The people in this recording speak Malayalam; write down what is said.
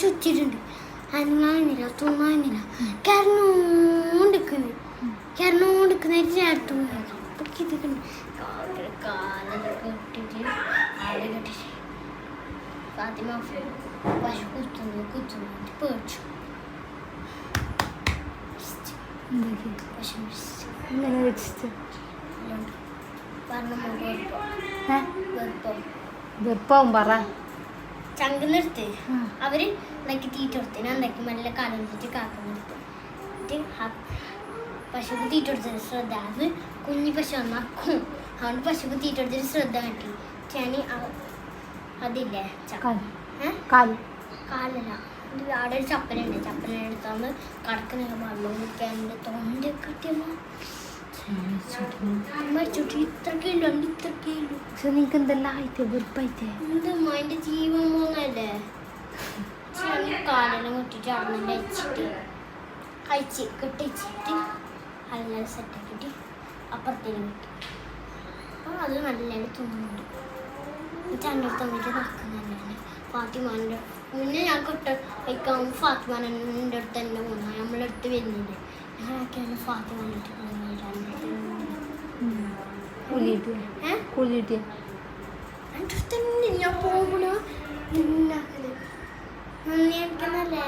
ചുറ്റിട്ടുണ്ട്. അനങ്ങാനില്ല, തുമ്മാനില്ല, കരഞ്ഞോണ്ടിരിക്കുന്ന ചേർത്തും അപ്പൊക്കെ ഇതൊക്കെ കാലൊക്കെ ഇട്ടിട്ട് ആടെ കെട്ടിട്ട് ഫാത്തിമ പശു കുത്തുന്നു പേടിച്ചു. വെപ്പം പറ ചങ്ക് നിർത്ത്. അവര് ഉണ്ടാക്കി തീറ്റ കൊടുത്ത് ഞാൻ ഉണ്ടാക്കി നല്ല കാലം വെച്ചിട്ട് കാക്ക നിർത്ത്. പശുക്ക് തീറ്റ കൊടുത്തത് ശ്രദ്ധ. അത് കുഞ്ഞി പശു നക്കും. അതുകൊണ്ട് പശുക്ക് തീറ്റ കൊടുത്തിട്ട് ശ്രദ്ധ കിട്ടി. ഞാൻ അതില്ലേ കാലല്ല, അവിടെ ഒരു ചപ്പലുണ്ട്. ചപ്പലെടുത്താന്ന് കടക്കുന്ന വെള്ളം കുടിക്കാനുണ്ട്. തൊണ്ടയൊക്കെ കിട്ടിയമ്മ മരിച്ചോട്ട് ഇത്രക്കേ ഉള്ളു. പക്ഷെ നിനക്ക് എന്തെല്ലാം ആയിട്ടേ വെറുപ്പായിട്ടേ എന്തമ്മ എൻ്റെ ജീവൻ പോകുന്നല്ലേ. കാലെല്ലാം കുട്ടിട്ട് അവിടെ അയച്ചിട്ട് കെട്ടിച്ചിട്ട് നല്ല സെറ്റാക്കിയിട്ട് അപ്പുറത്തേക്ക് കിട്ടി. അപ്പോൾ അത് നല്ലതായിട്ട് തോന്നുന്നുണ്ട്. ചന്നടുത്ത് തന്നിട്ട് നടക്കുന്നതന്നെയാണ് ഫാത്തിമാൻ്റെ. പിന്നെ ഞാൻ വയ്ക്കാൻ ഫാത്തിമാൻ്റെ അടുത്ത് തന്നെ പോകുന്നു. നമ്മളെ അടുത്ത് വരുന്നില്ലേ, ഞാനൊക്കെയാണ് ഫാത്തിമാൻ്റെ അടുത്ത് പോകുന്നത്. എൻ്റെ അടുത്ത് തന്നെ ഞാൻ പോകുമ്പോൾ നന്ദി എനിക്കെന്നല്ലേ.